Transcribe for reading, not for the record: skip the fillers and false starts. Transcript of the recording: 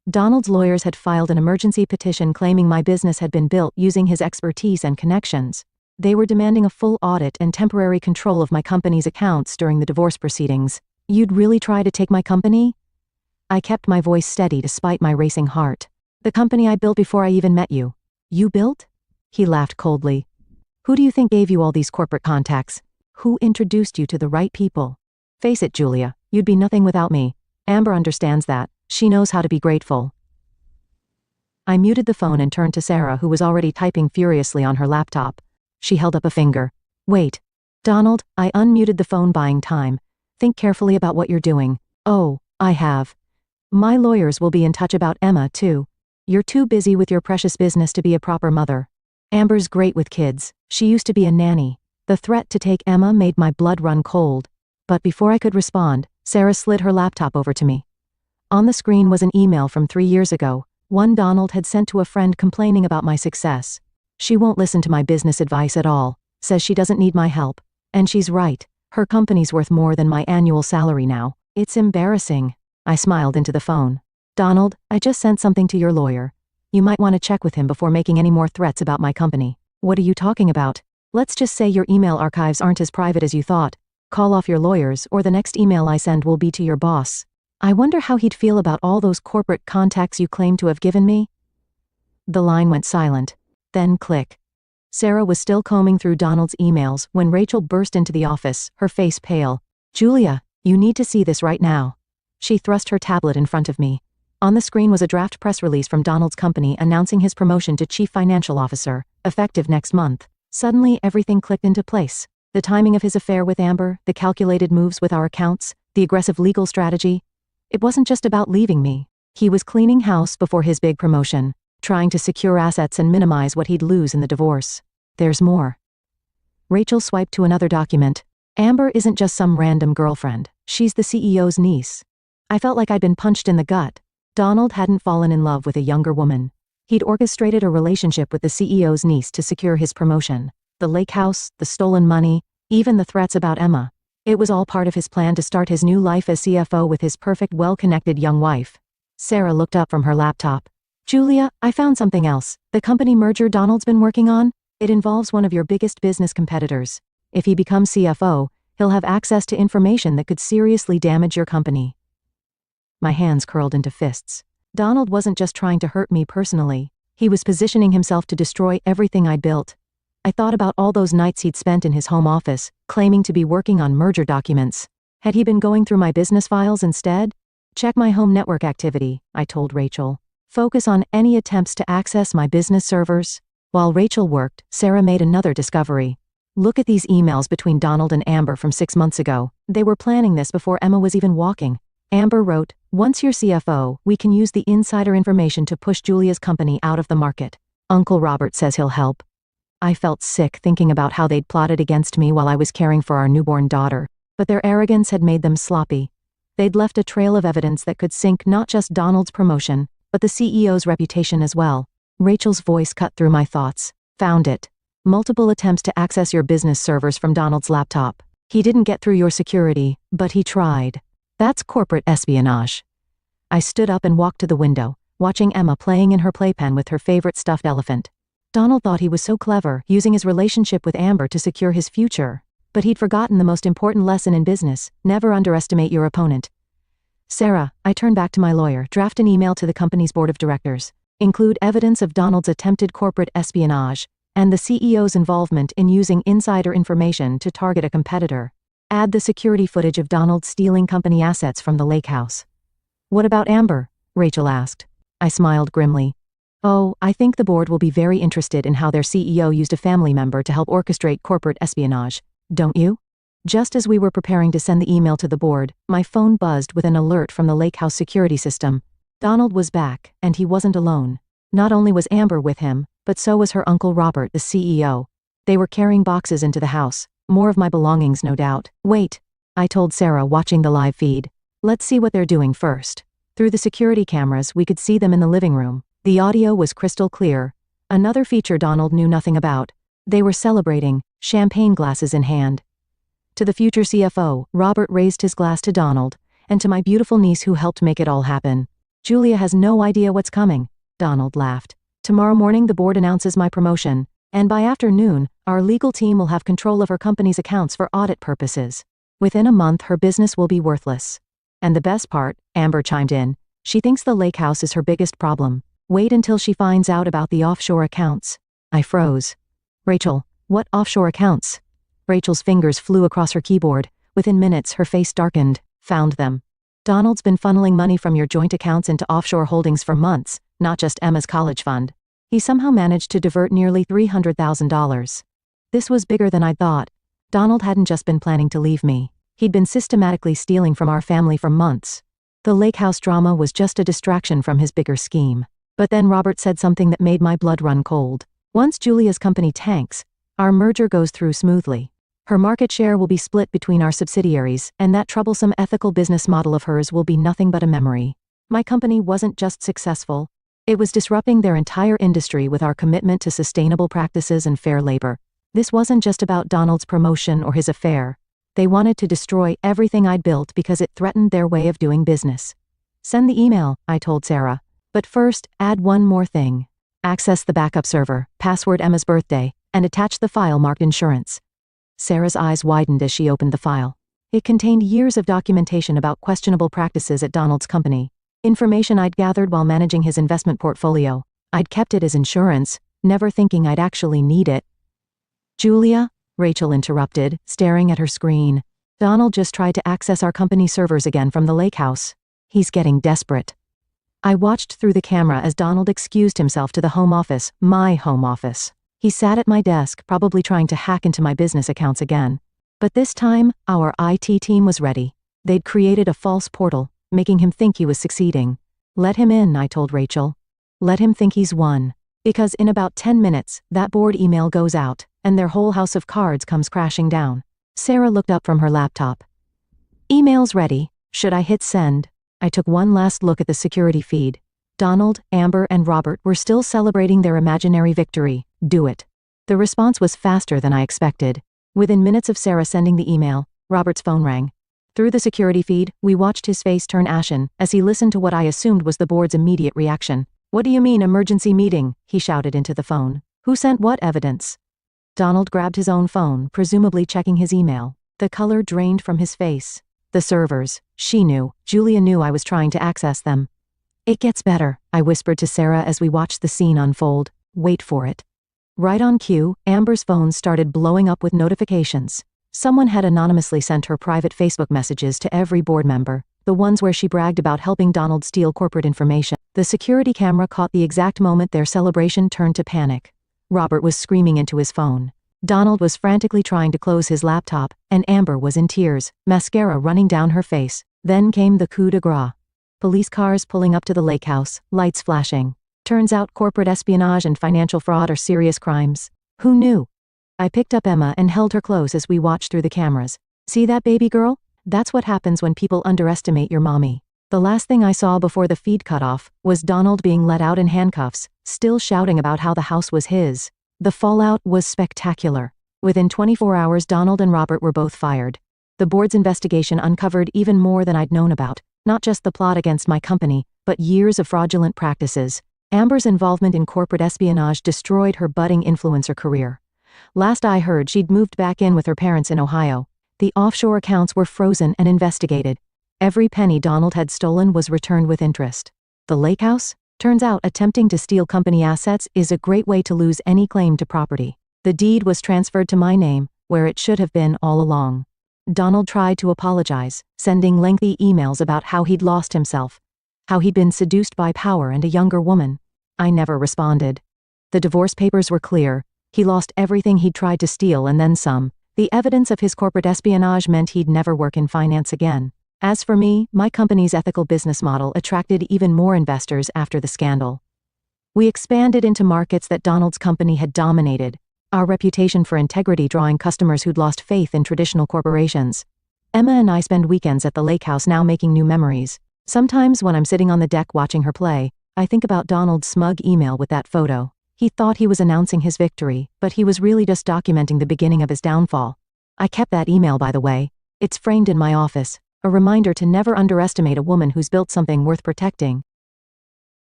Donald's lawyers had filed an emergency petition claiming my business had been built using his expertise and connections. They were demanding a full audit and temporary control of my company's accounts during the divorce proceedings. You'd really try to take my company? I kept my voice steady despite my racing heart. The company I built before I even met you. You built? He laughed coldly. Who do you think gave you all these corporate contacts? Who introduced you to the right people? Face it, Julia, you'd be nothing without me. Amber understands that. She knows how to be grateful. I muted the phone and turned to Sarah, who was already typing furiously on her laptop. She held up a finger. Wait. Donald, I unmuted the phone, buying time. Think carefully about what you're doing. Oh, I have. My lawyers will be in touch about Emma, too. You're too busy with your precious business to be a proper mother. Amber's great with kids. She used to be a nanny. The threat to take Emma made my blood run cold. But before I could respond, Sarah slid her laptop over to me. On the screen was an email from 3 years ago, one Donald had sent to a friend complaining about my success. She won't listen to my business advice at all, says she doesn't need my help. And she's right. Her company's worth more than my annual salary now. It's embarrassing. I smiled into the phone. Donald, I just sent something to your lawyer. You might want to check with him before making any more threats about my company. What are you talking about? Let's just say your email archives aren't as private as you thought. Call off your lawyers, or the next email I send will be to your boss. I wonder how he'd feel about all those corporate contacts you claim to have given me. The line went silent. Then click. Sarah was still combing through Donald's emails when Rachel burst into the office, her face pale. Julia, you need to see this right now. She thrust her tablet in front of me. On the screen was a draft press release from Donald's company announcing his promotion to Chief Financial Officer, effective next month. Suddenly everything clicked into place. The timing of his affair with Amber, the calculated moves with our accounts, the aggressive legal strategy. It wasn't just about leaving me. He was cleaning house before his big promotion, trying to secure assets and minimize what he'd lose in the divorce. There's more. Rachel swiped to another document. Amber isn't just some random girlfriend. She's the CEO's niece. I felt like I'd been punched in the gut. Donald hadn't fallen in love with a younger woman. He'd orchestrated a relationship with the CEO's niece to secure his promotion. The lake house, the stolen money, even the threats about Emma. It was all part of his plan to start his new life as CFO with his perfect, well-connected young wife. Sarah looked up from her laptop. Julia, I found something else. The company merger Donald's been working on? It involves one of your biggest business competitors. If he becomes CFO, he'll have access to information that could seriously damage your company. My hands curled into fists. Donald wasn't just trying to hurt me personally. He was positioning himself to destroy everything I'd built. I thought about all those nights he'd spent in his home office, claiming to be working on merger documents. Had he been going through my business files instead? Check my home network activity, I told Rachel. Focus on any attempts to access my business servers. While Rachel worked, Sarah made another discovery. Look at these emails between Donald and Amber from 6 months ago. They were planning this before Emma was even walking. Amber wrote, "Once you're CFO, we can use the insider information to push Julia's company out of the market. Uncle Robert says he'll help." I felt sick thinking about how they'd plotted against me while I was caring for our newborn daughter, but their arrogance had made them sloppy. They'd left a trail of evidence that could sink not just Donald's promotion, but the CEO's reputation as well. Rachel's voice cut through my thoughts. Found it. Multiple attempts to access your business servers from Donald's laptop. He didn't get through your security, but he tried. That's corporate espionage. I stood up and walked to the window, watching Emma playing in her playpen with her favorite stuffed elephant. Donald thought he was so clever, using his relationship with Amber to secure his future. But he'd forgotten the most important lesson in business: never underestimate your opponent. Sarah, I turned back to my lawyer, draft an email to the company's board of directors. Include evidence of Donald's attempted corporate espionage, and the CEO's involvement in using insider information to target a competitor. Add the security footage of Donald stealing company assets from the lake house. What about Amber? Rachel asked. I smiled grimly. Oh, I think the board will be very interested in how their CEO used a family member to help orchestrate corporate espionage, don't you? Just as we were preparing to send the email to the board, my phone buzzed with an alert from the lake house security system. Donald was back, and he wasn't alone. Not only was Amber with him, but so was her Uncle Robert, the CEO. They were carrying boxes into the house, more of my belongings no doubt. Wait, I told Sarah, watching the live feed. Let's see what they're doing first. Through the security cameras, we could see them in the living room. The audio was crystal clear. Another feature Donald knew nothing about. They were celebrating, champagne glasses in hand. To the future CFO, Robert raised his glass to Donald, and to my beautiful niece who helped make it all happen. Julia has no idea what's coming. Donald laughed. Tomorrow morning the board announces my promotion, and by afternoon, our legal team will have control of her company's accounts for audit purposes. Within a month her business will be worthless. And the best part, Amber chimed in, she thinks the lake house is her biggest problem. Wait until she finds out about the offshore accounts. I froze. Rachel, what offshore accounts? Rachel's fingers flew across her keyboard. Within minutes her face darkened. Found them. Donald's been funneling money from your joint accounts into offshore holdings for months, not just Emma's college fund. He somehow managed to divert nearly $300,000. This was bigger than I'd thought. Donald hadn't just been planning to leave me. He'd been systematically stealing from our family for months. The lake house drama was just a distraction from his bigger scheme. But then Robert said something that made my blood run cold. Once Julia's company tanks, our merger goes through smoothly. Her market share will be split between our subsidiaries, and that troublesome ethical business model of hers will be nothing but a memory. My company wasn't just successful. It was disrupting their entire industry with our commitment to sustainable practices and fair labor. This wasn't just about Donald's promotion or his affair. They wanted to destroy everything I'd built because it threatened their way of doing business. Send the email, I told Sarah. But first, add one more thing. Access the backup server, password Emma's birthday, and attach the file marked insurance. Sarah's eyes widened as she opened the file. It contained years of documentation about questionable practices at Donald's company. Information I'd gathered while managing his investment portfolio. I'd kept it as insurance, never thinking I'd actually need it. Julia? Rachel interrupted, staring at her screen. Donald just tried to access our company servers again from the lake house. He's getting desperate. I watched through the camera as Donald excused himself to the home office, my home office. He sat at my desk, probably trying to hack into my business accounts again. But this time, our IT team was ready. They'd created a false portal, making him think he was succeeding. Let him in, I told Rachel. Let him think he's won. Because in about 10 minutes, that board email goes out, and their whole house of cards comes crashing down. Sarah looked up from her laptop. Email's ready. Should I hit send? I took one last look at the security feed. Donald, Amber, and Robert were still celebrating their imaginary victory. Do it. The response was faster than I expected. Within minutes of Sarah sending the email, Robert's phone rang. Through the security feed, we watched his face turn ashen as he listened to what I assumed was the board's immediate reaction. What do you mean, emergency meeting? He shouted into the phone. Who sent what evidence? Donald grabbed his own phone, presumably checking his email. The color drained from his face. The servers. She knew. Julia knew I was trying to access them. It gets better, I whispered to Sarah as we watched the scene unfold. Wait for it. Right on cue, Amber's phone started blowing up with notifications. Someone had anonymously sent her private Facebook messages to every board member, the ones where she bragged about helping Donald steal corporate information. The security camera caught the exact moment their celebration turned to panic. Robert was screaming into his phone. Donald was frantically trying to close his laptop, and Amber was in tears, mascara running down her face. Then came the coup de grace. Police cars pulling up to the lake house, lights flashing. Turns out corporate espionage and financial fraud are serious crimes. Who knew? I picked up Emma and held her close as we watched through the cameras. See that baby girl? That's what happens when people underestimate your mommy. The last thing I saw before the feed cut off was Donald being let out in handcuffs, still shouting about how the house was his. The fallout was spectacular. Within 24 hours Donald and Robert were both fired. The board's investigation uncovered even more than I'd known about, not just the plot against my company, but years of fraudulent practices. Amber's involvement in corporate espionage destroyed her budding influencer career. Last I heard, she'd moved back in with her parents in Ohio. The offshore accounts were frozen and investigated. Every penny Donald had stolen was returned with interest. The lake house? Turns out attempting to steal company assets is a great way to lose any claim to property. The deed was transferred to my name, where it should have been all along. Donald tried to apologize, sending lengthy emails about how he'd lost himself, how he'd been seduced by power and a younger woman. I never responded. The divorce papers were clear. He lost everything he'd tried to steal and then some. The evidence of his corporate espionage meant he'd never work in finance again. As for me, my company's ethical business model attracted even more investors after the scandal. We expanded into markets that Donald's company had dominated, our reputation for integrity drawing customers who'd lost faith in traditional corporations. Emma and I spend weekends at the lake house now making new memories. Sometimes when I'm sitting on the deck watching her play, I think about Donald's smug email with that photo. He thought he was announcing his victory, but he was really just documenting the beginning of his downfall. I kept that email, by the way. It's framed in my office, a reminder to never underestimate a woman who's built something worth protecting.